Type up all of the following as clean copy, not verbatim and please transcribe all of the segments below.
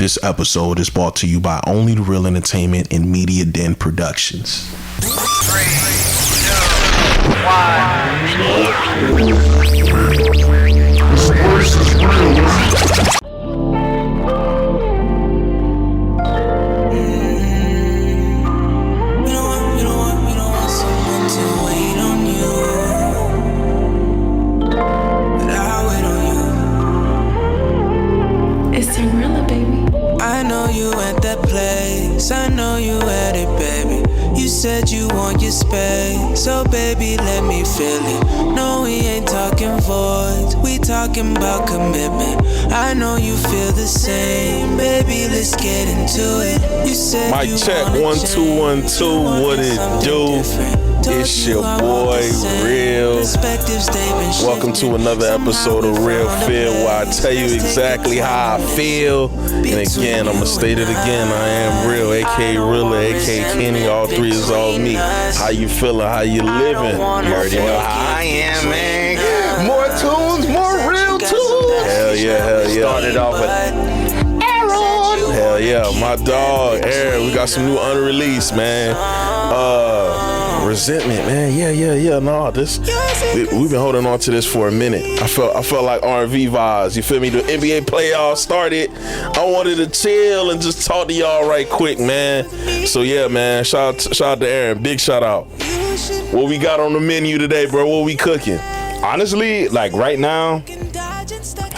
This episode is brought to you by Only the Real Entertainment and Media Den Productions. 3, 2, 1. I know you at that place, I know you at it, baby. You said you want your space, so baby, let me feel it. No, we ain't talking voids, we talking about commitment. I know you feel the same, baby, let's get into it. You said Mic you check, wanna 1 2 1 2. change, What it do? It's your boy Real. Welcome to another episode of Real Feel, where I tell you exactly how I feel. And again, I'ma state it again. I am Real, aka Real, aka Kenny. All three is all me. How you feeling? How you living? You already know how I am, man. More tunes, more real tunes. Hell yeah, hell yeah. Started off with Aaron. Hell yeah, my dog Aaron. We got some new unreleased, man. Resentment, man. Yeah. No, we've been holding on to this for a minute. I felt like R&V vibes. You feel me? The NBA playoffs started. I wanted to chill and just talk to y'all right quick, man. So yeah, man. Shout out to Aaron. Big shout out. What we got on the menu today, bro? What we cooking? Honestly, like right now,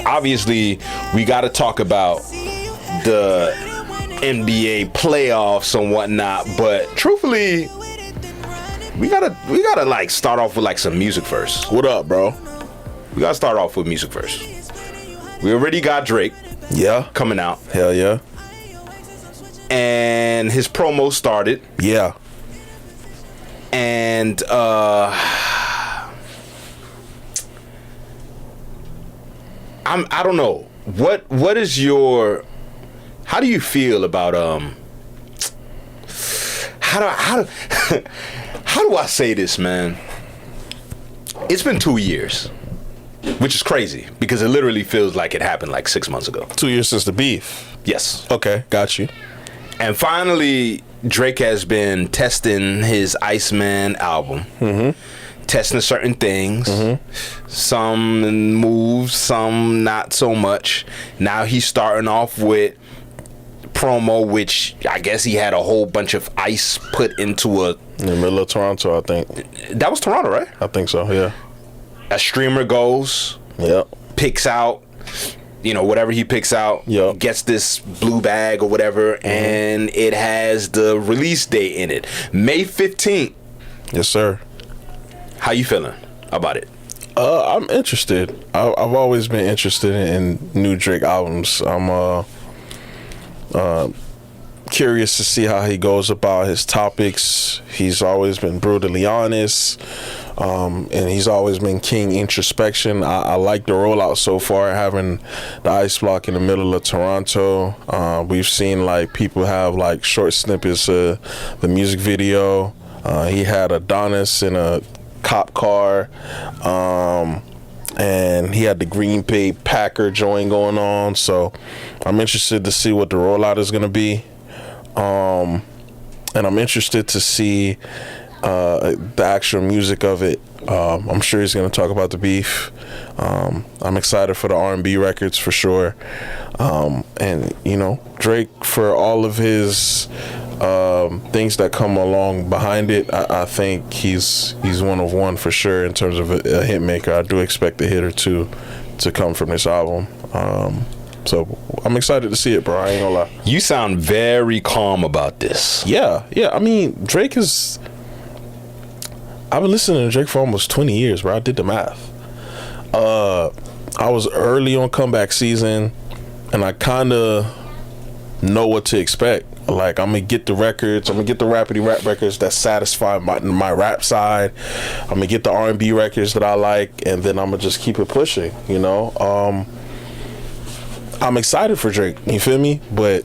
obviously we got to talk about the NBA playoffs and whatnot. But truthfully, we gotta like start off with like some music first. What up, bro? We gotta start off with music first. We already got Drake, coming out. Hell yeah. And his promo started. Yeah. And I don't know. What is your, how do you feel about how do I say this, man? It's been 2 years, which is crazy because it literally feels like it happened like 6 months ago. 2 years since the beef. Yes. Okay, got you. And finally, Drake has been testing his Iceman album, testing certain things, some moves, some not so much. Now he's starting off with promo, which I guess he had a whole bunch of ice put into in the middle of Toronto, I think. That was Toronto, right? I think so, yeah. A streamer goes, picks out, whatever he picks out, gets this blue bag or whatever, and it has the release date in it. May 15th. Yes, sir. How you feeling about it? I'm interested. I've always been interested in new Drake albums. I'm curious to see how he goes about his topics. He's always been brutally honest, and he's always been king introspection. I like the rollout so far, having the ice block in the middle of Toronto. We've seen like people have like short snippets of the music video. He had Adonis in a cop car, and he had the Green Bay Packer joint going on. So I'm interested to see what the rollout is going to be. And I'm interested to see the actual music of it. I'm sure he's going to talk about the beef. I'm excited for the R&B records for sure. And, Drake, for all of his things that come along behind it, I think he's one of one for sure in terms of a hit maker. I do expect a hit or two to come from this album. So I'm excited to see it, bro. I ain't gonna lie. You sound very calm about this. Yeah. I mean, Drake is... I've been listening to Drake for almost 20 years, bro. I did the math. I was early on comeback season, and I kind of know what to expect. Like, I'm going to get the records. I'm going to get the rapidy rap records that satisfy my rap side. I'm going to get the R&B records that I like, and then I'm going to just keep it pushing, I'm excited for Drake. You feel me? But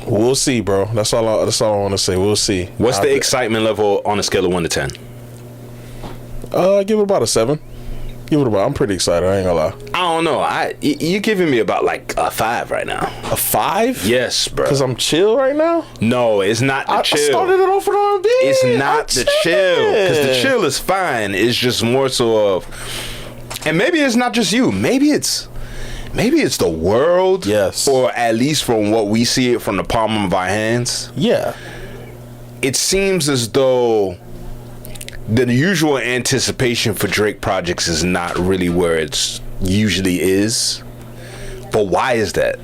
we'll see, bro. That's all I want to say. We'll see. What's the excitement level on a scale of 1 to 10? I give it about a 7. Give it about. I'm pretty excited. I ain't gonna lie. I don't know. You're giving me about like a 5 right now. A 5? Yes, bro. Because I'm chill right now. No, it's not the chill. I started it off with R&B. It's not the chill. Because the chill is fine. It's just more so of, and maybe it's not just you. Maybe it's the world. Yes. Or at least from what we see it from the palm of our hands. Yeah. It seems as though the usual anticipation for Drake projects is not really where it's usually is. But why is that?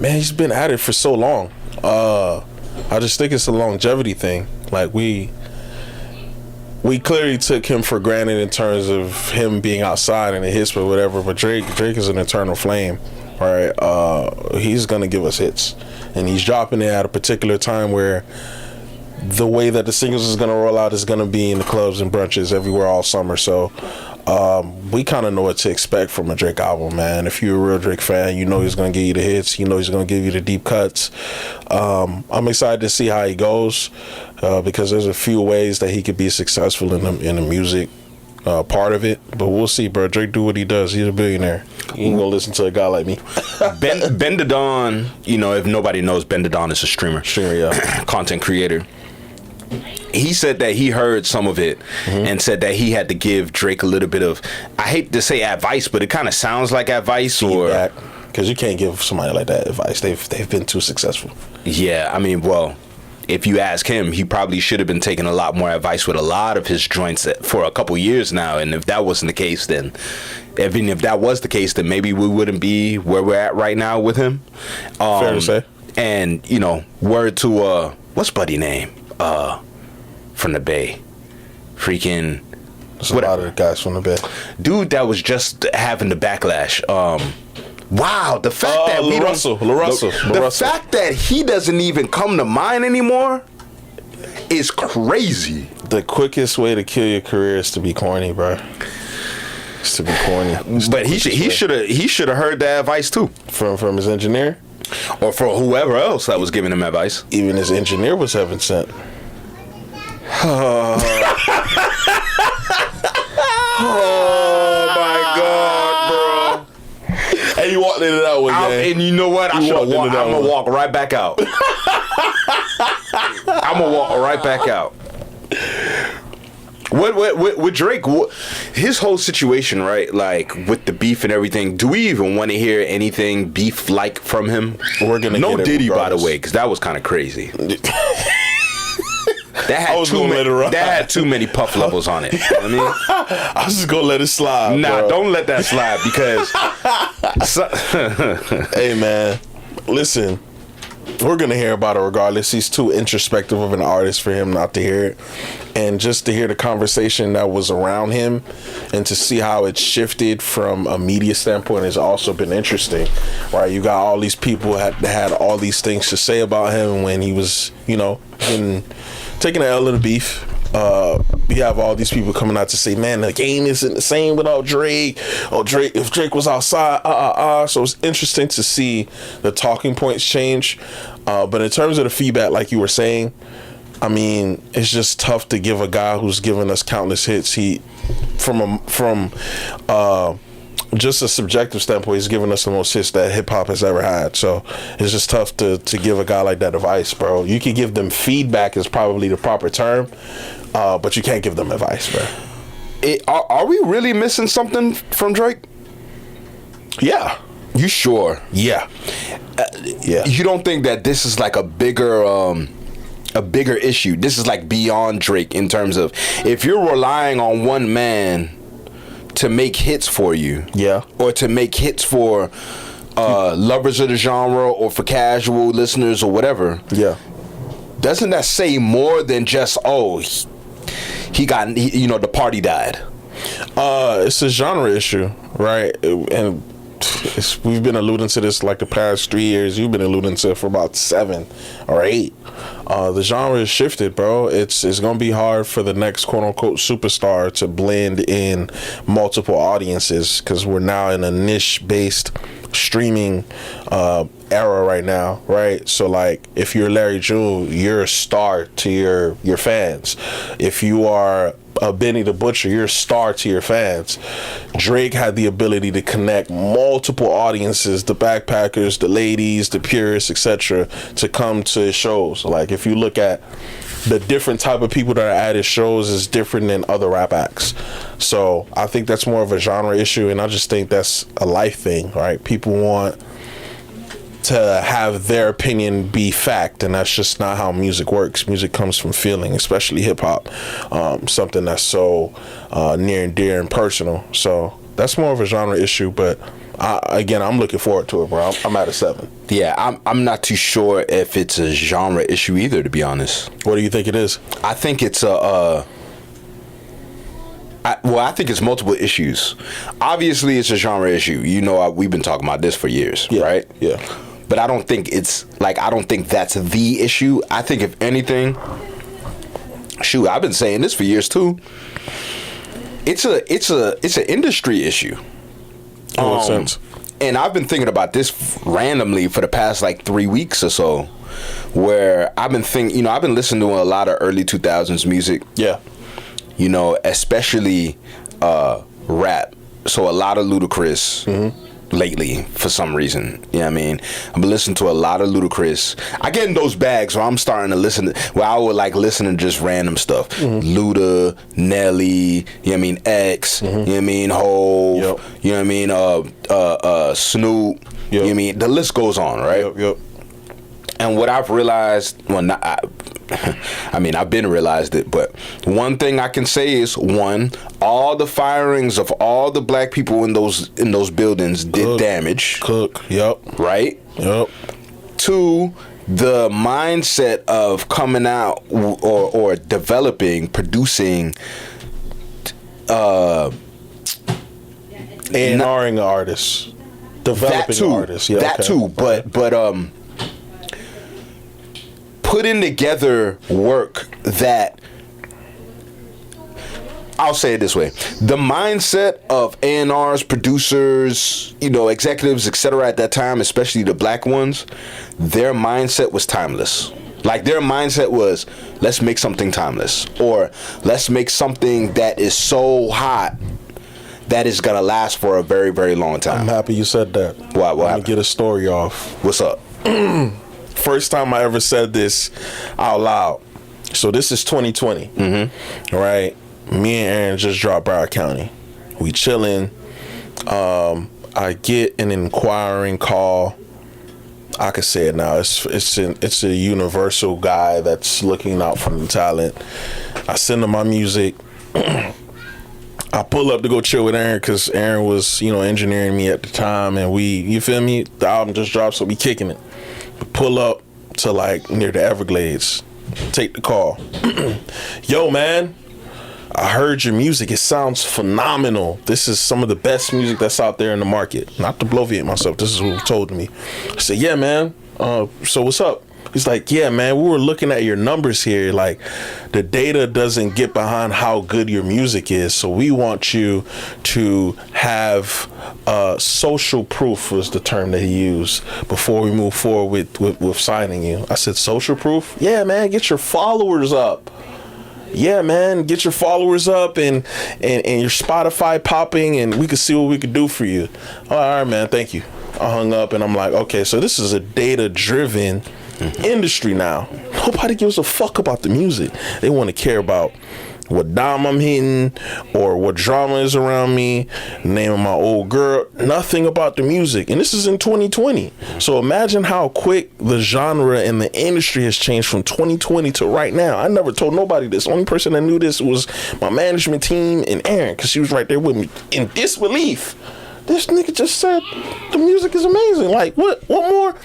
Man, he's been at it for so long. I just think it's a longevity thing. Like we clearly took him for granted in terms of him being outside and the hits or whatever, but Drake is an eternal flame. Right? He's gonna give us hits. And he's dropping it at a particular time where the way that the singles is going to roll out is going to be in the clubs and brunches everywhere all summer. So we kind of know what to expect from a Drake album, man. If you're a real Drake fan, you know he's going to give you the hits. You know he's going to give you the deep cuts. I'm excited to see how he goes because there's a few ways that he could be successful in the music part of it. But we'll see, bro. Drake do what he does. He's a billionaire. He ain't going to listen to a guy like me. Ben the Don, if nobody knows, Ben the Don is a streamer. Yeah. Content creator. He said that he heard some of it and said that he had to give Drake a little bit of, I hate to say advice, but it kind of sounds like advice or because you can't give somebody like that advice. They've been too successful. Yeah, I mean, well, if you ask him, he probably should have been taking a lot more advice with a lot of his joints for a couple years now. And if that wasn't the case, then even if that was the case, then maybe we wouldn't be where we're at right now with him. Fair to say. And word to what's buddy name? From the Bay. Freaking there's a lot of guys from the Bay. Dude that was just having the backlash. Wow, the fact that the fact that he doesn't even come to mind anymore is crazy. The quickest way to kill your career is to be corny, bro. It's to be corny. But he should have heard that advice too from his engineer, or from whoever else that was giving him advice. Even his engineer was heaven sent. Oh my God, bro! Hey, you walked into that one, man. And you know what? I'm gonna walk right back out. I'm gonna walk right back out. With Drake, his whole situation, right? Like with the beef and everything. Do we even want to hear anything beef like from him? We're gonna no get Diddy, regardless. by the way, because that was kind of crazy. That had too many puff levels on it. You know what I mean? I was just gonna let it slide. Nah, bro. don't let that slide because. Hey man, listen. We're gonna hear about it regardless. He's too introspective of an artist for him not to hear it, and just to hear the conversation that was around him, and to see how it shifted from a media standpoint has also been interesting. Right, you got all these people that had all these things to say about him when he was, taking an L in the beef. We have all these people coming out to say, man, the game isn't the same without Drake. Oh, Drake, if Drake was outside, So it's interesting to see the talking points change. But in terms of the feedback, like you were saying, I mean, it's just tough to give a guy who's given us countless hits. From just a subjective standpoint, he's given us the most hits that hip hop has ever had. So it's just tough to give a guy like that advice, bro. You can give them feedback is probably the proper term, but you can't give them advice, bro. Are we really missing something from Drake? Yeah. You sure? Yeah. Yeah. You don't think that this is like a bigger issue? This is like beyond Drake in terms of if you're relying on one man to make hits for you, yeah, or to make hits for lovers of the genre or for casual listeners or whatever, yeah, doesn't that say more than just the party died? It's a genre issue, right? And we've been alluding to this like the past 3 years. You've been alluding to it for about 7 or 8. The genre has shifted, bro. It's gonna be hard for the next quote unquote superstar to blend in multiple audiences because we're now in a niche based streaming era right now, right? So like if you're Larry June, you're a star to your fans. If you are Benny the Butcher, you're a star to your fans. Drake had the ability to connect multiple audiences, the backpackers, the ladies, the purists, etc., to come to his shows. Like, if you look at the different type of people that are at his shows is different than other rap acts. So I think that's more of a genre issue, and I just think that's a life thing, right? People want to have their opinion be fact, and that's just not how music works. Music comes from feeling, especially hip-hop, something that's so near and dear and personal. So that's more of a genre issue, but I'm looking forward to it, bro. I'm at a 7. Yeah, I'm not too sure if it's a genre issue either, to be honest. What do you think it is? I think it's I think it's multiple issues. Obviously, it's a genre issue. You know, we've been talking about this for years, right? Yeah. But I don't think I don't think that's the issue. I think if anything, shoot, I've been saying this for years too. It's an industry issue. In what sense? And I've been thinking about this randomly for the past like 3 weeks or so, where I've been I've been listening to a lot of early 2000s music. Yeah. You know, especially rap. So a lot of Ludacris lately for some reason. You know what I mean? I've been listening to a lot of Ludacris. I get in those bags where I'm starting to listen to, where I would like listen to just random stuff. Luda, Nelly, you know what I mean, X, you know what I mean, Hove, you know what I mean, Snoop, you know what I mean, the list goes on, right? Yep. And what I've realized, I've been realized it, but one thing I can say is, one, all the firings of all the black people in those buildings did damage. Yep. Right? Yep. Two, the mindset of coming out or developing, producing, A&Ring artists, developing artists. Yeah, that too. But putting together work that, I'll say it this way, the mindset of A&Rs, producers, you know, executives, etc. at that time, especially the black ones, their mindset was timeless. Like, their mindset was, let's make something timeless, or let's make something that is so hot that is gonna last for a very, very long time. I'm happy you said that. What Let me get a story off. What's up? First time I ever said this out loud. So this is 2020, right? Me and Aaron just dropped Broward County. We chilling. I get an inquiring call. I can say it now. It's a universal guy that's looking out for the talent. I send him my music. I pull up to go chill with Aaron because Aaron was, engineering me at the time, and you feel me? The album just dropped, so we kicking it. Pull up to like near the Everglades. Take the call. Yo, man, I heard your music. It sounds phenomenal. This is some of the best music that's out there in the market. Not to bloviate myself. This is what was told to me. I said, yeah, man. So what's up? He's like, yeah, man, we were looking at your numbers here. Like, the data doesn't get behind how good your music is. So we want you to have social proof, was the term that he used, before we move forward with signing you. I said, social proof? Yeah, man, get your followers up. Yeah, man, get your followers up and your Spotify popping, and we can see what we could do for you. All right, man, thank you. I hung up, and I'm like, okay, so this is a data-driven industry now. Nobody gives a fuck about the music. They want to care about what dime I'm hitting or what drama is around me, name of my old girl. Nothing about the music. And this is in 2020. So imagine how quick the genre and the industry has changed from 2020 to right now. I never told nobody this. The only person that knew this was my management team and Erin, because she was right there with me in disbelief. This nigga just said the music is amazing. Like, what more?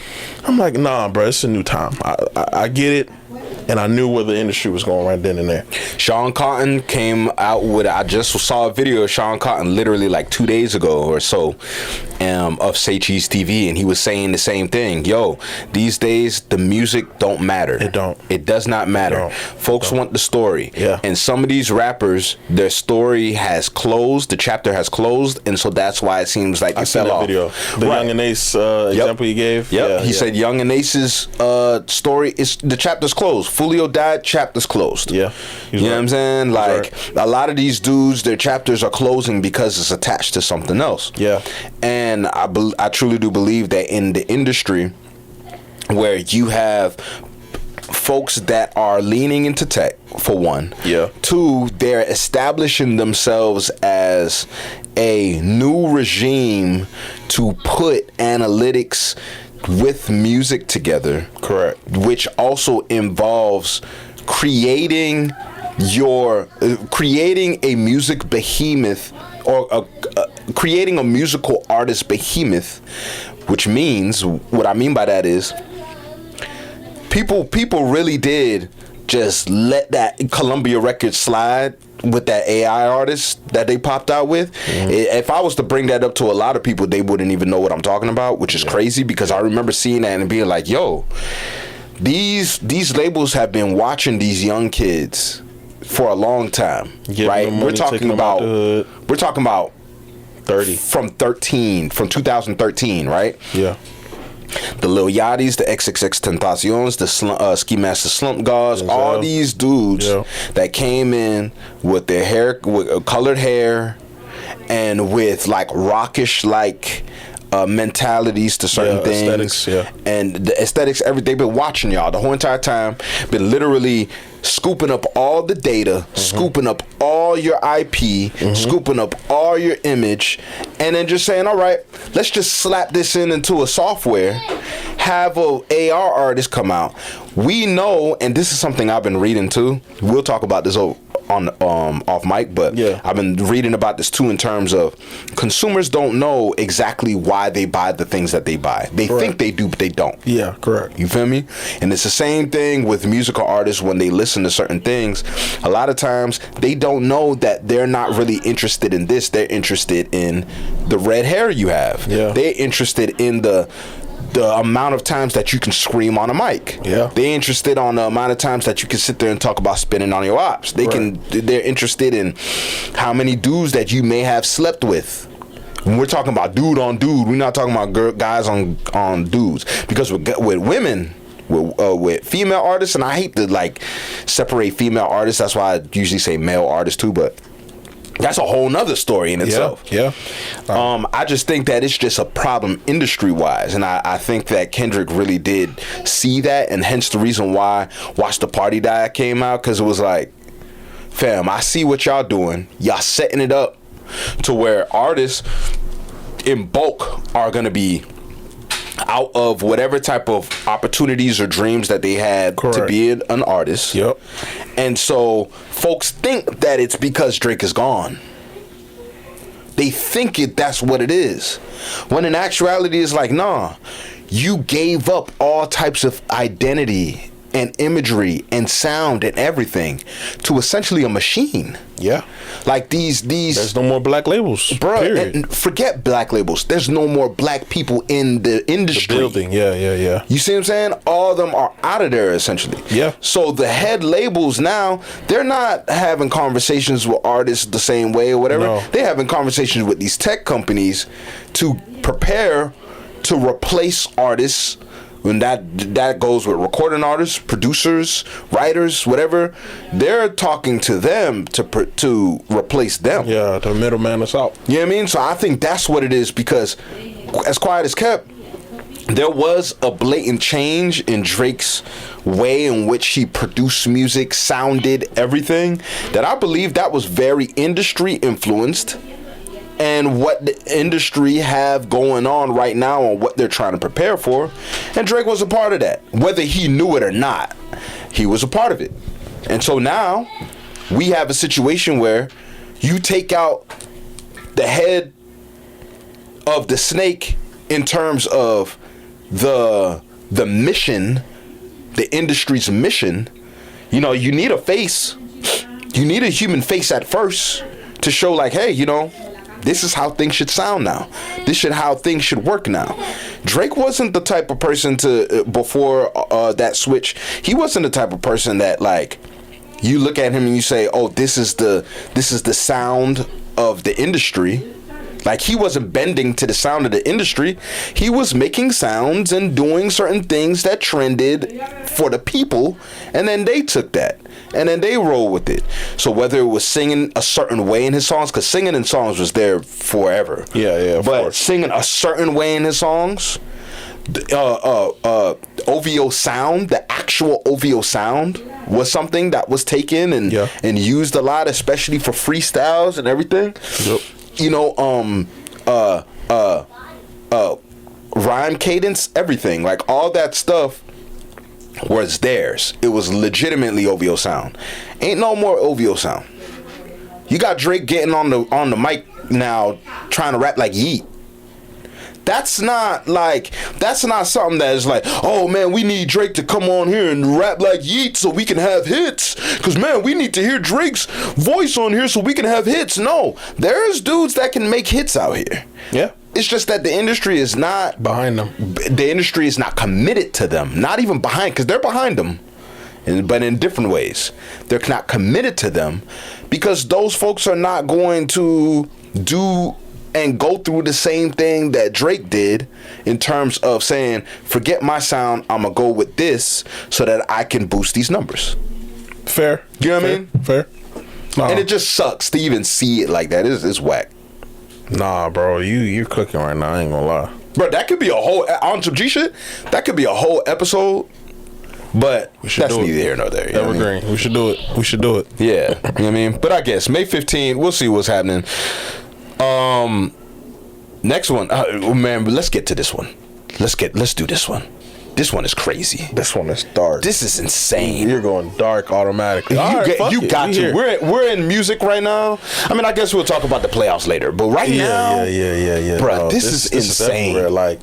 I'm like, nah, bro, it's a new time. I get it. And I knew where the industry was going right then and there. Sean Cotton came out with, I just saw a video of Sean Cotton literally like 2 days ago or so of Say Cheese TV, and he was saying the same thing. Yo, these days the music don't matter. It don't. It does not matter. Folks want the story. Yeah. And some of these rappers, their story has closed, the chapter has closed, and so that's why it seems like it fell off. Video. The Young and Ace example you gave. Yep. He said Young and Ace's story is, the chapter's closed. Fulio died, chapters closed. Yeah. You know what I'm saying? Like, a lot of these dudes, their chapters are closing because it's attached to something else. Yeah. And I truly do believe that in the industry where you have folks that are leaning into tech, for one. Yeah. Two, they're establishing themselves as a new regime to put analytics with music together. Correct. Which also involves creating a music behemoth, or creating a musical artist behemoth, which means, what I mean by that is, people really did just let that Columbia record slide with that AI artist that they popped out with. If I was to bring that up to a lot of people, they wouldn't even know what I'm talking about, which is crazy, because I remember seeing that and being like, yo, these labels have been watching these young kids for a long time, right? We're talking about 30 from 2013, right? Yeah. The Lil Yachty's, the XXX Tentaciones, the Ski Master Slump Gods, all these dudes that came in with their hair, with colored hair, and with like rockish like mentalities to certain things, aesthetics, and the aesthetics. They've been watching y'all the whole entire time. Been literally scooping up all the data, scooping up all your IP, scooping up all your image, and then just saying, all right, let's just slap this into a software, have a AR artist come out. We know, and this is something I've been reading too. We'll talk about this on off mic, but I've been reading about this too, in terms of consumers don't know exactly why they buy the things that they buy. They think they do, but they don't. Yeah, correct. You feel me? And it's the same thing with musical artists when they listen to certain things. A lot of times they don't know that they're not really interested in this. They're interested in the red hair you have. Yeah. They're interested in the amount of times that you can scream on a mic. Yeah. They're interested on the amount of times that you can sit there and talk about spinning on your ops. They're interested in how many dudes that you may have slept with. When we're talking about dude on dude, we're not talking about guys on dudes. Because with women, with female artists, and I hate to like separate female artists, that's why I usually say male artists too, but that's a whole nother story in itself. I just think that it's just a problem industry-wise, and I think that Kendrick really did see that, and hence the reason why Watch the Party Die came out, because it was like, fam, I see what y'all doing. Y'all setting it up to where artists in bulk are going to be out of whatever type of opportunities or dreams that they had to be an artist. Yep. And so folks think that it's because Drake is gone. They think that's what it is. When in actuality it's like, nah, you gave up all types of identity and imagery and sound and everything to essentially a machine. Yeah. Like these There's no more black labels. Bro, Period. and forget black labels. There's no more black people in the industry. The building. Yeah. You see what I'm saying? All of them are out of there essentially. Yeah. So the head labels now, they're not having conversations with artists the same way or whatever. No. They're having conversations with these tech companies to prepare to replace artists. When that goes with recording artists, producers, writers, whatever, they're talking to them to replace them. Yeah, the middleman is out. You know what I mean? So I think that's what it is, because as quiet as kept, there was a blatant change in Drake's way in which he produced music, sounded, everything, that I believe that was very industry influenced. And what the industry have going on right now and what they're trying to prepare for. And Drake was a part of that. Whether he knew it or not, he was a part of it. And so now we have a situation where you take out the head of the snake in terms of the mission, the industry's mission. You know, you need a face. You need a human face at first to show like, hey, you know, this is how things should sound now. This is how things should work now. Drake wasn't the type of person to, before that switch, he wasn't the type of person that like, you look at him and you say, oh, this is the sound of the industry. Like, he wasn't bending to the sound of the industry. He was making sounds and doing certain things that trended for the people, and then they took that and then they roll with it. So whether it was singing a certain way in his songs, because singing in songs was there forever. Yeah, of but course. singing a certain way in his songs, OVO sound, the actual OVO sound, was something that was taken and used a lot, especially for freestyles and everything. Yep. You know, rhyme cadence, everything, like all that stuff was theirs. It was legitimately OVO sound. Ain't no more OVO sound. You got Drake getting on the mic now trying to rap like Yeet. That's not something that is like, oh man, we need Drake to come on here and rap like Yeet so we can have hits. Cause man, we need to hear Drake's voice on here so we can have hits. No, there's dudes that can make hits out here. Yeah. It's just that the industry is not behind them. The industry is not committed to them. Not even behind, because they're behind them, but in different ways. They're not committed to them because those folks are not going to do and go through the same thing that Drake did in terms of saying, forget my sound, I'm going to go with this so that I can boost these numbers. Fair. You know what I mean? Fair. No. And it just sucks to even see it like that. It's whack. Nah, bro, you're cooking right now. I ain't gonna lie, bro. That could be a whole on some G shit. That could be a whole episode. But that's neither here nor there. Evergreen. We should do it. We should do it. Yeah, you know what I mean. But I guess May 15th, we'll see what's happening. Next one, man. Let's get to this one. Let's do this one. This one is crazy. This one is dark. This is insane. You're going dark automatically. You got to. We're in music right now. I mean, I guess we'll talk about the playoffs later. But right now, yeah. Bro, this is insane. Is like,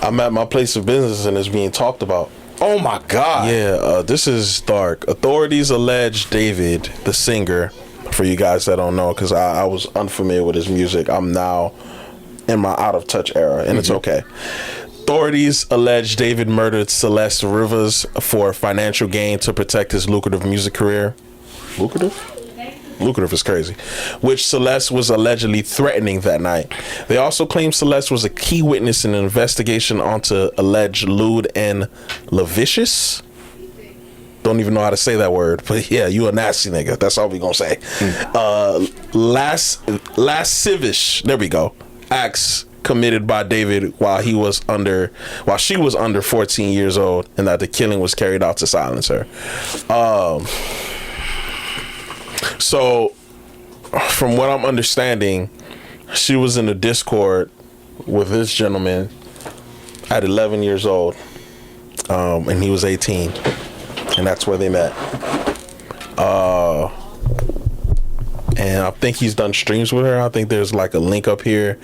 I'm at my place of business and it's being talked about. Oh my God. Yeah, this is dark. Authorities allege David, the singer, for you guys that don't know, because I was unfamiliar with his music. I'm now in my out of touch era, and it's okay. Authorities allege David murdered Celeste Rivers for financial gain to protect his lucrative music career. Lucrative is crazy. Which Celeste was allegedly threatening that night. They also claim Celeste was a key witness in an investigation onto alleged lewd and lascivious. Don't even know how to say that word, but yeah, you a nasty nigga. That's all we gonna say. Lascivious. There we go. Acts committed by David while she was under 14 years old, and that the killing was carried out to silence her. So from what I'm understanding, she was in a Discord with this gentleman at 11 years old, and he was 18, and that's where they met. And I think he's done streams with her. I think there's like a link up here.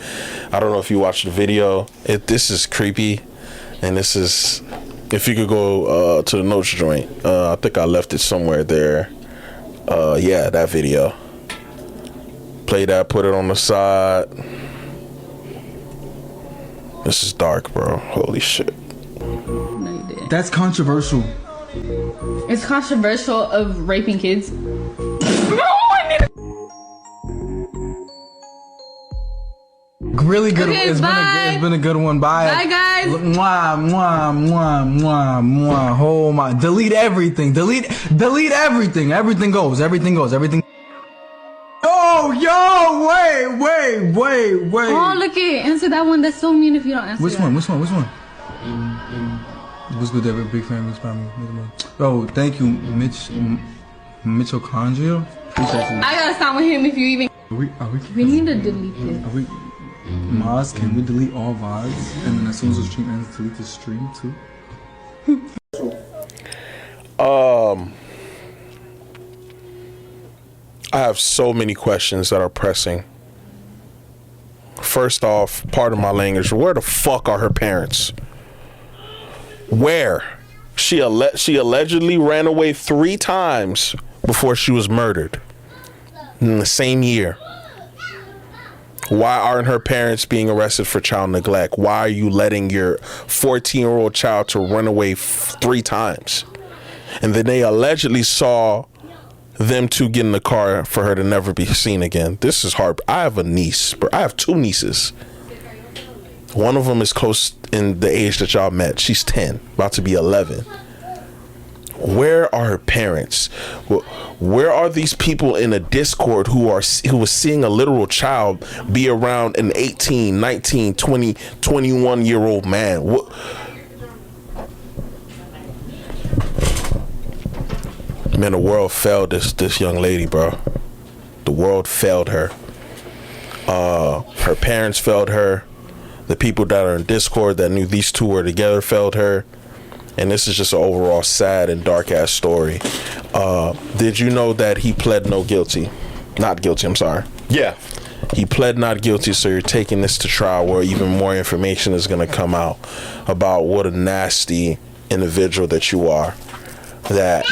I don't know if you watched the video. This is creepy. And this is, if you could go to the notes joint. I think I left it somewhere there. Yeah, that video. Play that, put it on the side. This is dark, bro. Holy shit. No, you didn't. That's controversial. It's controversial of raping kids. Really good. Okay, It's been a good one. Bye. Bye, guys. Mwah, mwah, mwah, mwah, mwah. Oh my. Delete everything. Delete everything. Everything goes. Oh, yo, wait. Oh, look it. Answer that one. That's so mean if you don't answer Which that. one? What's good, David? Big fan. Oh, thank you, Mitochondria. Appreciate you. I gotta stop with him if you even. We need to delete this. Maz, can we delete all VODs? And then as soon as the stream ends, delete the stream too? I have so many questions that are pressing. First off, pardon my language, where the fuck are her parents? Where? She allegedly ran away 3 times before she was murdered in the same year. Why aren't her parents being arrested for child neglect? Why are you letting your 14-year-old child to run away 3 times? And then they allegedly saw them two get in the car for her to never be seen again. This is hard. I have a niece, bro. I have 2 nieces. One of them is close in the age that y'all met. She's 10, about to be 11. Where are her parents? Where are these people in a Discord who was seeing a literal child be around an 18, 19, 20, 21-year-old man? What? Man, the world failed this young lady, bro. The world failed her. Her parents failed her. The people that are in Discord that knew these two were together failed her. And this is just an overall sad and dark ass story. Did you know that he pled not guilty? I'm sorry. Yeah. He pled not guilty, so you're taking this to trial where even more information is going to come out about what a nasty individual that you are. That,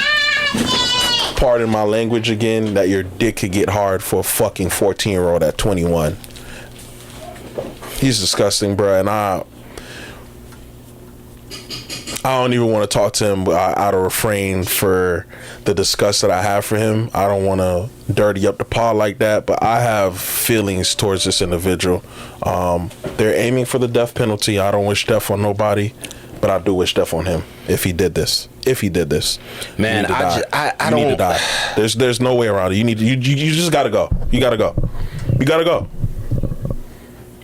pardon my language again, that your dick could get hard for a fucking 14-year-old at 21. He's disgusting, bro, and I don't even want to talk to him out of refrain for the disgust that I have for him. I don't want to dirty up the pot like that, but I have feelings towards this individual. They're aiming for the death penalty. I don't wish death on nobody, but I do wish death on him if he did this. Man, I don't need to die. There's no way around it. You just gotta go. You gotta go.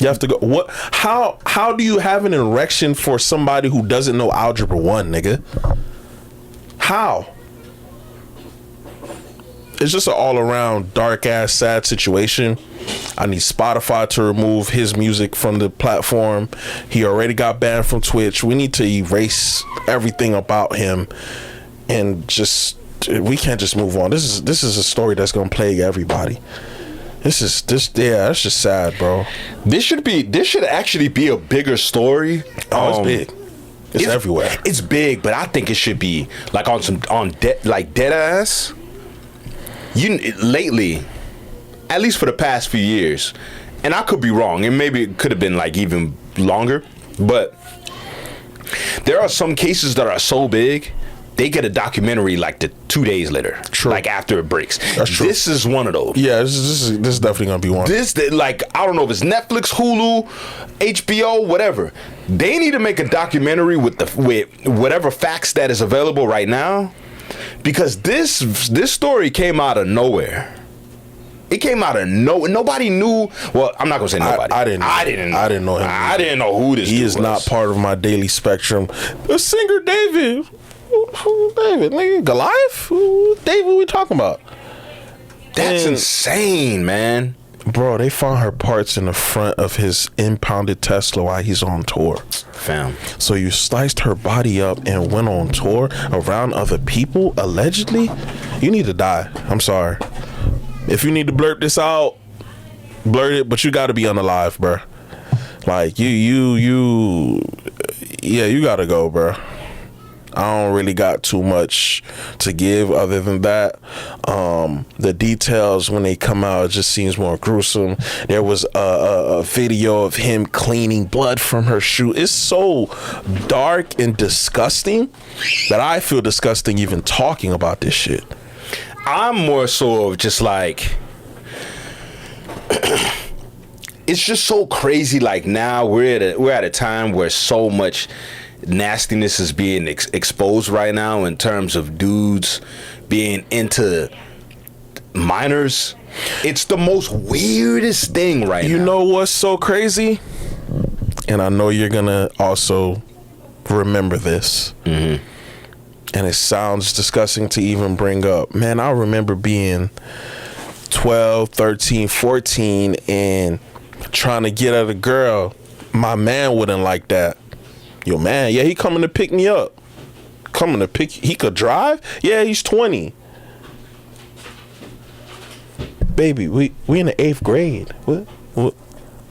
You have to go. What? How do you have an erection for somebody who doesn't know Algebra 1, nigga? How? It's just an all-around dark-ass sad situation. I need Spotify to remove his music from the platform. He already got banned from Twitch. We need to erase everything about him and we can't just move on. This is a story that's gonna plague everybody. That's just sad, bro. This should actually be a bigger story. It's big. It's everywhere. It's big, but I think it should be like dead ass. Lately, at least for the past few years, and I could be wrong, and maybe it could have been like even longer, but there are some cases that are so big they get a documentary like 2 days later. True. Like after it breaks. That's true. This is one of those. Yeah, this is definitely gonna be one. I don't know if it's Netflix, Hulu, HBO, whatever. They need to make a documentary with whatever facts that is available right now, because this story came out of nowhere. It came out of nowhere. Nobody knew. Well, I'm not gonna say nobody. I didn't know him. I didn't know who this. He is not part of my daily spectrum. The singer David. Who David? Nigga, Goliath? Who David we talking about? That's insane, man. Bro, they found her parts in the front of his impounded Tesla while he's on tour. Fam. So you sliced her body up and went on tour around other people, allegedly? You need to die. I'm sorry. If you need to blurt this out, blurt it, but you gotta be unalive, bro. Like, you gotta go, bro. I don't really got too much to give other than that. The details when they come out, it just seems more gruesome. There was a video of him cleaning blood from her shoe. It's so dark and disgusting that I feel disgusting even talking about this shit. I'm more so of just like, it's just so crazy. Like now we're at a time where so much nastiness is being exposed right now in terms of dudes being into minors. It's the most weirdest thing right now. You know what's so crazy? And I know you're gonna also remember this. Mm-hmm. And it sounds disgusting to even bring up. Man, I remember being 12, 13, 14 and trying to get at a girl. My man wouldn't like that. Yo, man, yeah, he coming to pick me up. He could drive? Yeah, he's 20. Baby, we in the 8th grade. What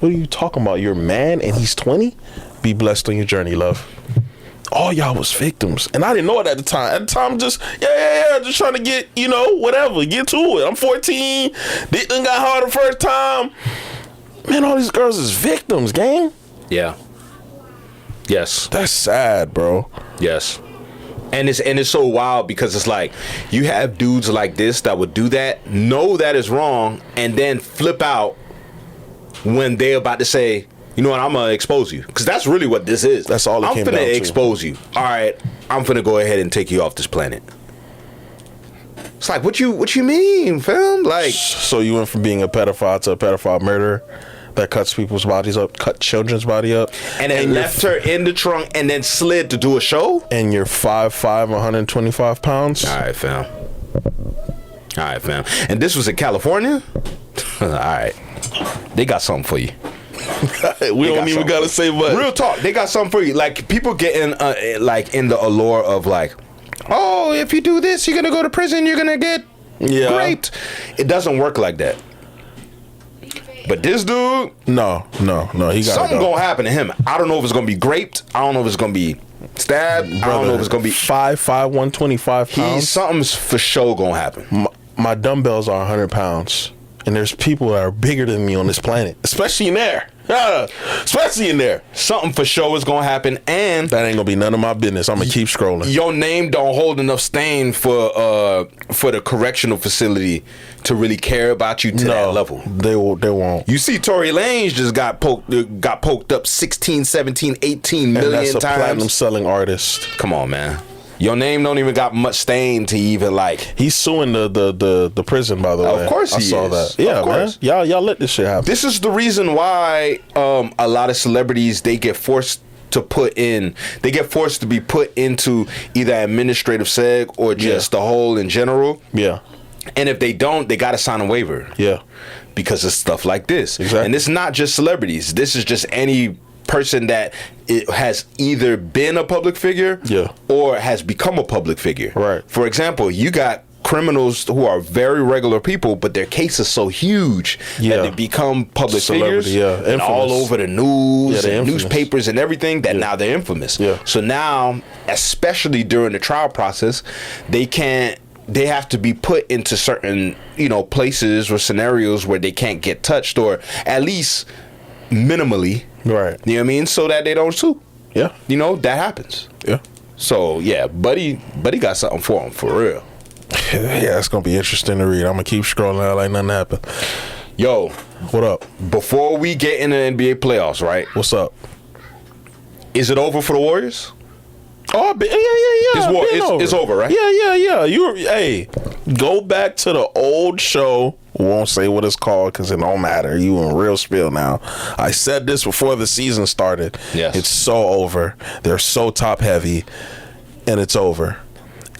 are you talking about? Your man and he's 20? Be blessed on your journey, love. All y'all was victims. And I didn't know it at the time. At the time, just trying to get, whatever, get to it. I'm 14. Didn't got hard the first time. Man, all these girls is victims, gang. Yeah. Yes. That's sad, bro. Yes. And it's so wild because it's like you have dudes like this that would do that, know that is wrong, and then flip out when they're about to say, you know what, I'm gonna expose you, because that's really what this is. That's all it came down to. I'm finna expose you. All right, I'm finna go ahead and take you off this planet. It's like, what you mean, fam? Like, so you went from being a pedophile to a pedophile murderer that cuts people's bodies up, cut children's body up, and then left her in the trunk and then slid to do a show? And you're 5'5", 125 pounds? All right, fam. And this was in California? All right. They got something for you. We don't even gotta say much. Real talk, they got something for you. Like, people getting like in the allure of like, oh, if you do this, you're gonna go to prison, you're gonna get raped. It doesn't work like that. But this dude, no, he got something gonna happen to him. I don't know if it's gonna be raped. I don't know if it's gonna be stabbed. I don't know if it's gonna be 5'5", 125 pounds. Something's for sure gonna happen. My dumbbells are 100 pounds, and there's people that are bigger than me on this planet, especially in there. Something for sure is gonna happen, and that ain't gonna be none of my business. I'm gonna keep scrolling. Your name don't hold enough stain for the correctional facility to really care about you to that level. They won't. You see, Tory Lanez just got poked up 16, 17, 18 million times. That's a platinum selling artist. Come on, man. Your name don't even got much stain to even like. He's suing the prison, by the way. Of course he is. I saw that. Yeah, man. Y'all let this shit happen. This is the reason why a lot of celebrities, they get forced to be put into either administrative seg or just the whole in general. Yeah. And if they don't, they gotta sign a waiver. Yeah. Because of stuff like this. Exactly. And it's not just celebrities. This is just any person that it has either been a public figure or has become a public figure. Right. For example, you got criminals who are very regular people, but their case is so huge that they become public figures and all over the news and newspapers and everything that now they're infamous. Yeah. So now, especially during the trial process, they have to be put into certain, places or scenarios where they can't get touched, or at least minimally. Right. You know what I mean? So that they don't sue. Yeah. That happens. Yeah. So yeah, buddy got something for him, for real. Yeah, it's gonna be interesting to read. I'm gonna keep scrolling out like nothing happened. Yo, what up? Before we get in the NBA playoffs, right? What's up? Is it over for the Warriors? Oh, yeah. It's over, right? Yeah. Go back to the old show. Won't say what it's called because it don't matter. You in real spiel now. I said this before the season started. Yes. It's so over. They're so top heavy, and it's over.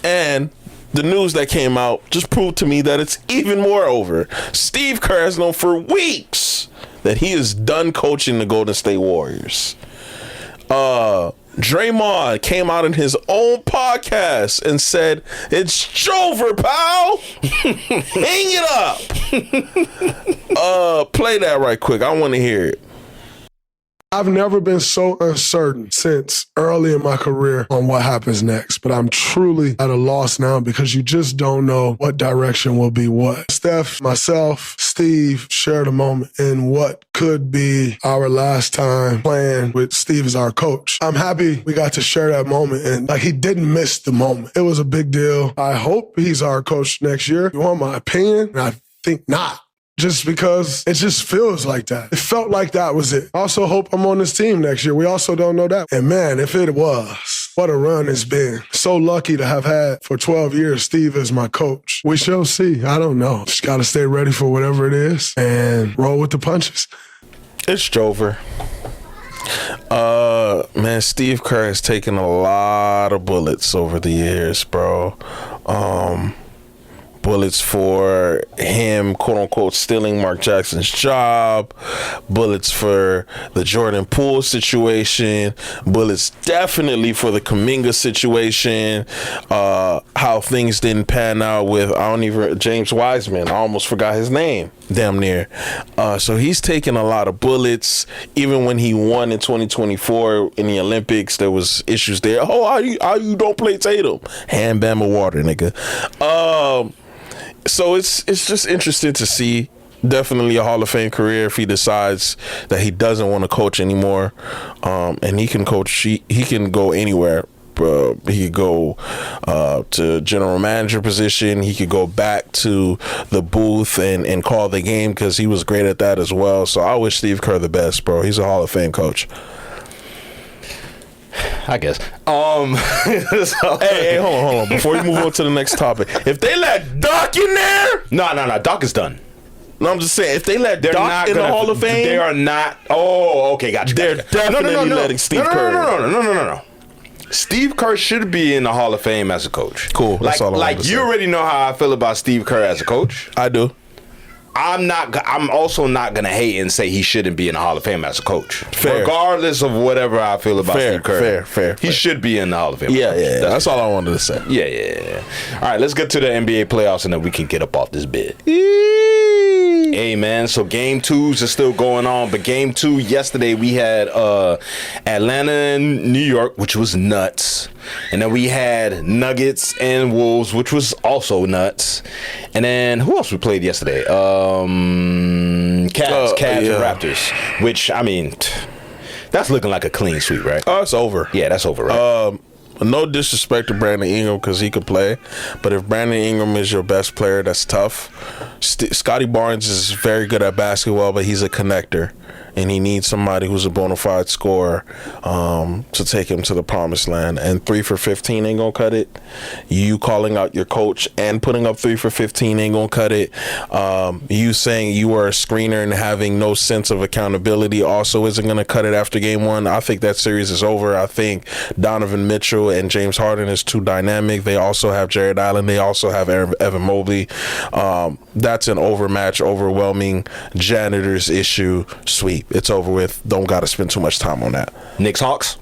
And the news that came out just proved to me that it's even more over. Steve Kerr has known for weeks that he is done coaching the Golden State Warriors. Draymond came out in his own podcast and said, "It's over, pal. Hang it up." Play that right quick. I want to hear it. I've never been so uncertain since early in my career on what happens next, but I'm truly at a loss now because you just don't know what direction will be what. Steph, myself, Steve shared a moment in what could be our last time playing with Steve as our coach. I'm happy we got to share that moment, and he didn't miss the moment. It was a big deal. I hope he's our coach next year. You want my opinion? I think not. Just because it just feels like that. It felt like that was it. I also hope I'm on this team next year. We also don't know that. And man, if it was, what a run it's been. So lucky to have had for 12 years Steve as my coach. We shall see. I don't know. Just got to stay ready for whatever it is and roll with the punches. It's Jover. Man, Steve Kerr has taken a lot of bullets over the years, bro. Bullets for him, quote unquote, stealing Mark Jackson's job. Bullets for the Jordan Poole situation. Bullets definitely for the Kuminga situation. How things didn't pan out with James Wiseman. I almost forgot his name. Damn near. So he's taken a lot of bullets. Even when he won in 2024 in the Olympics, there was issues there. Oh, how you don't play Tatum? Hand Bama water, nigga. So it's just interesting to see. Definitely a Hall of Fame career if he decides that he doesn't want to coach anymore, and he can coach. He can go anywhere He could go to general manager position. He could go back to the booth and call the game because he was great at that as well. So I wish Steve Kerr the best, bro. He's a Hall of Fame coach. I guess. Hey, hold on. Before you move on to the next topic, if they let Doc in there, no, Doc is done. no, I'm just saying, if they let Doc in the Hall of Fame, they are not. Oh, okay, gotcha. they're definitely letting Steve Kerr. No. Steve Kerr should be in the Hall of Fame as a coach. Cool. That's all I wanted to say. You already know how I feel about Steve Kerr as a coach. I do. I'm also not gonna hate and say he shouldn't be in the Hall of Fame as a coach. Fair. Regardless of whatever I feel about Steve Kerr. Fair. He should be in the Hall of Fame. Yeah. That's all I wanted to say. Yeah. All right, let's get to the NBA playoffs and then we can get up off this bed. Hey, man, so game 2s are still going on, but game 2 yesterday we had Atlanta and New York, which was nuts. And then we had Nuggets and Wolves, which was also nuts. And then who else we played yesterday? Cavs and Raptors, which, I mean, that's looking like a clean sweep, right? Oh, it's over. Yeah, that's over, right? No disrespect to Brandon Ingram because he could play, but if Brandon Ingram is your best player, that's tough. Scotty Barnes is very good at basketball, but he's a connector, and he needs somebody who's a bona fide scorer to take him to the promised land. And 3 for 15 ain't gonna cut it. You calling out your coach and putting up 3 for 15 ain't gonna cut it. You saying you were a screener and having no sense of accountability also isn't gonna cut it after game 1. I think that series is over. I think Donovan Mitchell and James Harden is too dynamic. They also have Jared Allen. They also have Evan Mobley. That's an overmatch, overwhelming janitor's issue sweep. It's over with. Don't got to spend too much time on that. Knicks Hawks?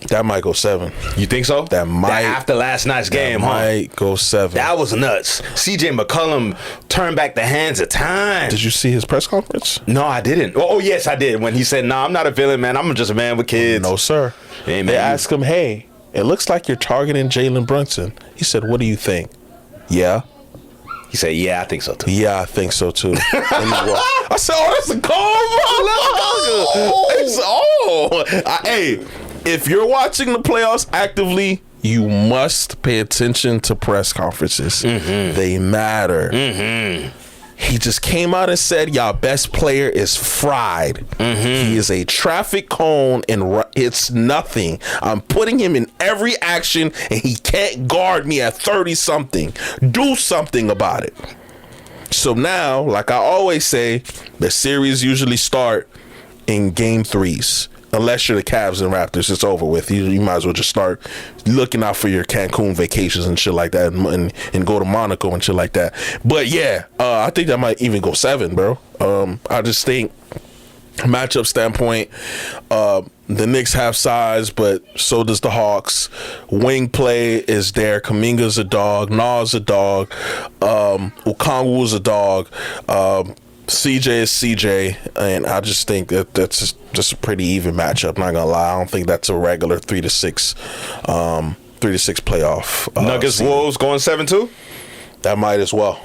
That might go 7. You think so? That might. After last night's game, might go 7. That was nuts. CJ McCollum turned back the hands of time. Did you see his press conference? No, I didn't. Oh, yes, I did. When he said, "No, I'm not a villain, man. I'm just a man with kids." No, sir. Hey, man, they asked him, "Hey, it looks like you're targeting Jalen Brunson." He said, "What do you think?" Yeah. He said, "Yeah, I think so too." Yeah, I think so too. I said, "Oh, that's a cold motherfucker." Hey, if you're watching the playoffs actively, you must pay attention to press conferences. Mm-hmm. They matter. Mm-hmm. He just came out and said, "Y'all best player is fried. Mm-hmm. He is a traffic cone and it's nothing. I'm putting him in every action and he can't guard me at 30-something. Do something about it." So now, like I always say, the series usually start in game 3s. Unless you're the Cavs and Raptors, it's over with. You might as well just start looking out for your Cancun vacations and shit like that, and go to Monaco and shit like that. But yeah, I think that might even go 7, bro. I just think matchup standpoint, the Knicks have size, but so does the Hawks. Wing play is there. Kuminga's a dog. Nas a dog. Okongwu's a dog. CJ is CJ, and I just think that's just a pretty even matchup. Not gonna lie, I don't think that's a regular 3-6 playoff. Nuggets Wolves going 7-2. That might as well.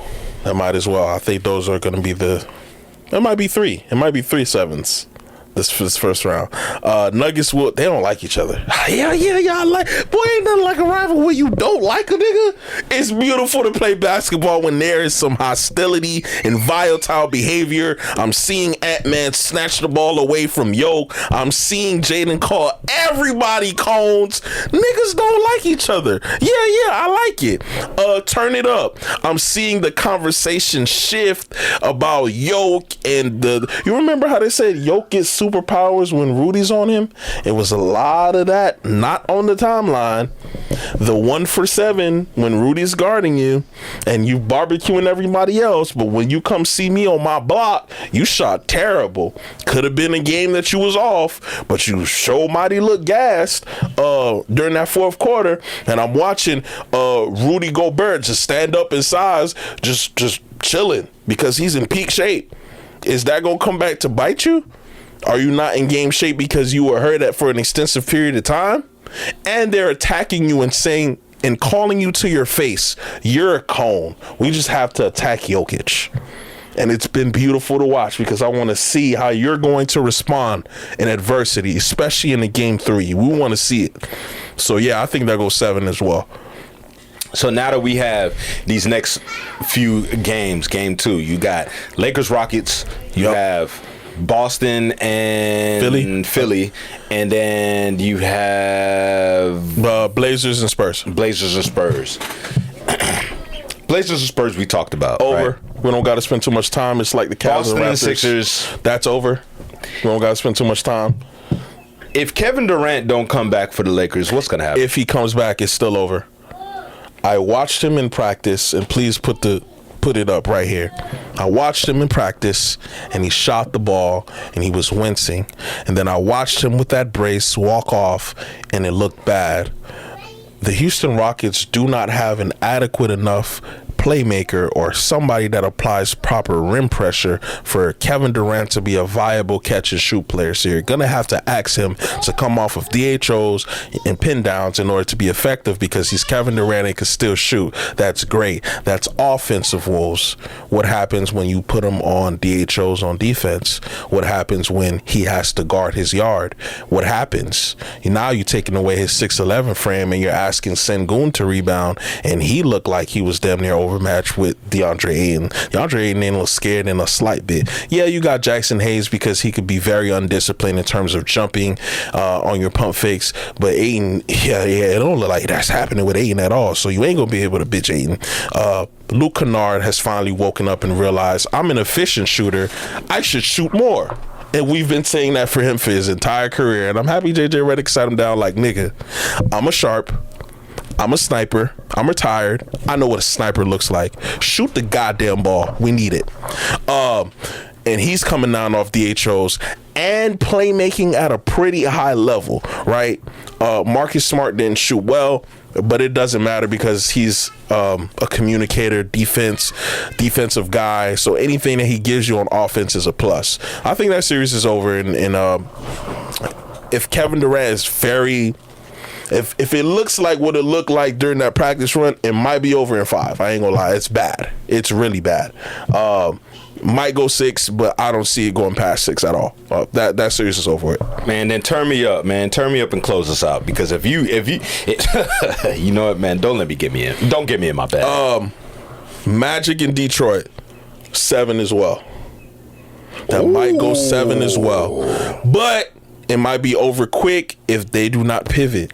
I think those are gonna be it might be 3. It might be 3 7s. This first round. Nuggets they don't like each other. Yeah, like, boy, ain't nothing like a rival when you don't like a nigga. It's beautiful to play basketball when there is some hostility and volatile behavior. I'm seeing Ant-Man snatch the ball away from Yoke. I'm seeing Jaden call everybody cones. Niggas don't like each other. Yeah, I like it. Turn it up. I'm seeing the conversation shift about Yoke and you remember how they said Yoke gets superpowers when Rudy's on him? It was a lot of that not on the timeline. The 1 for 7 when Rudy's guarding you and you barbecuing everybody else, but when you come see me on my block, you shot terrible. Could have been a game that you was off, but you sure mighty look gassed during that fourth quarter. And I'm watching Rudy Gobert just stand up in size, just chilling because he's in peak shape. Is that gonna come back to bite you? Are you not in game shape because you were hurt for an extensive period of time? And they're attacking you and saying and calling you to your face, "You're a cone. We just have to attack Jokic." And it's been beautiful to watch because I want to see how you're going to respond in adversity, especially in the game 3. We want to see it. So yeah, I think that goes 7 as well. So now that we have these next few games, game 2, you got Lakers, Rockets, you have Boston and Philly, and then you have Blazers and Spurs. Blazers and Spurs we talked about. Over. Right? We don't got to spend too much time. It's like the Cavs Boston and Raptors. and Sixers. That's over. We don't got to spend too much time. If Kevin Durant don't come back for the Lakers, what's going to happen? If he comes back, it's still over. I watched him in practice, and please put it up right here. I watched him in practice, and he shot the ball, and he was wincing. And then I watched him with that brace walk off, and it looked bad. The Houston Rockets do not have an adequate enough playmaker or somebody that applies proper rim pressure for Kevin Durant to be a viable catch and shoot player. So you're going to have to ask him to come off of DHOs and pin downs in order to be effective, because he's Kevin Durant and can still shoot. That's great. That's offensive woes. What happens when you put him on DHOs on defense? What happens when he has to guard his yard? What happens? Now you're taking away his 6'11" frame and you're asking Sengun to rebound, and he looked like he was damn near overmatched with DeAndre Ayton. DeAndre Ayton was scared in a slight bit. Yeah, you got Jackson Hayes because he could be very undisciplined in terms of jumping on your pump fakes, but Ayton, it don't look like that's happening with Ayton at all, so you ain't gonna be able to bitch Ayton. Luke Kennard has finally woken up and realized, I'm an efficient shooter, I should shoot more. And we've been saying that for him for his entire career, and I'm happy JJ Redick sat him down like, nigga, I'm a sharp, I'm a sniper, I'm retired, I know what a sniper looks like. Shoot the goddamn ball. We need it. And he's coming down off DHOs and playmaking at a pretty high level, right? Marcus Smart didn't shoot well, but it doesn't matter because he's a communicator, defensive guy. So anything that he gives you on offense is a plus. I think that series is over. And if Kevin Durant is If it looks like what it looked like during that practice run, it might be over in 5. I ain't gonna lie, it's bad. It's really bad. Might go 6, but I don't see it going past 6 at all. That series is over with. Man, then turn me up, man. Turn me up and close us out, because if you, you know what, man? Don't get me in my bag. Magic in Detroit, 7 as well. That might go 7 as well, but it might be over quick if they do not pivot.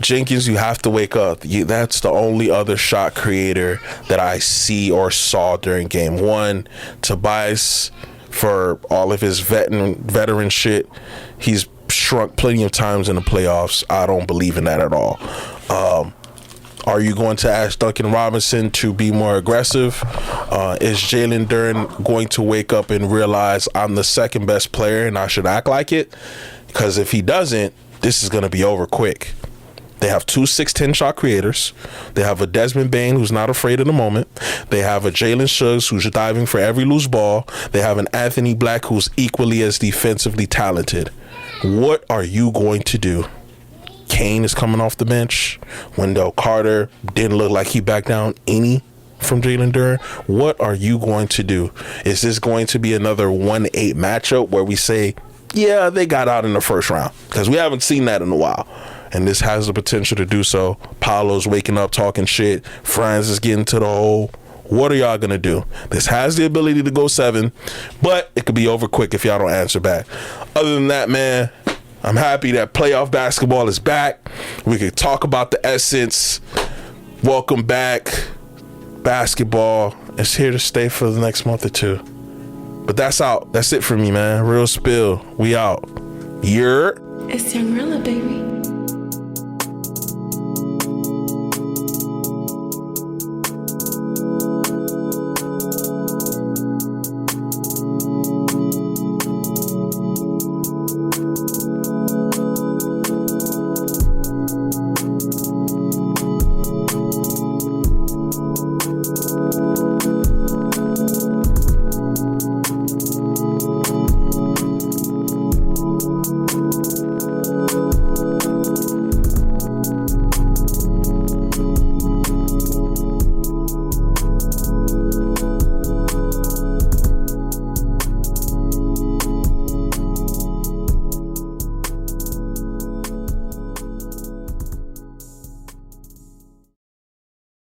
Jenkins, you have to wake up. That's the only other shot creator that I see or saw during game 1. Tobias, for all of his veteran shit, he's shrunk plenty of times in the playoffs. I don't believe in that at all. Are you going to ask Duncan Robinson to be more aggressive? Is Jalen Duren going to wake up and realize I'm the second best player and I should act like it? Because if he doesn't, this is going to be over quick. They have 2 6'10" shot creators. They have a Desmond Bane who's not afraid of the moment. They have a Jalen Suggs who's diving for every loose ball. They have an Anthony Black who's equally as defensively talented. What are you going to do? Kane is coming off the bench. Wendell Carter didn't look like he backed down any from Jalen Duren. What are you going to do? Is this going to be another 1-8 matchup where we say, yeah, they got out in the first round? Because we haven't seen that in a while. And this has the potential to do so. Paolo's waking up talking shit. Franz is getting to the hole. What are y'all going to do? This has the ability to go 7, but it could be over quick if y'all don't answer back. Other than that, man, I'm happy that playoff basketball is back. We could talk about the essence. Welcome back. Basketball is here to stay for the next month or 2. But that's out. That's it for me, man. Real spill. We out. You're. It's Young baby.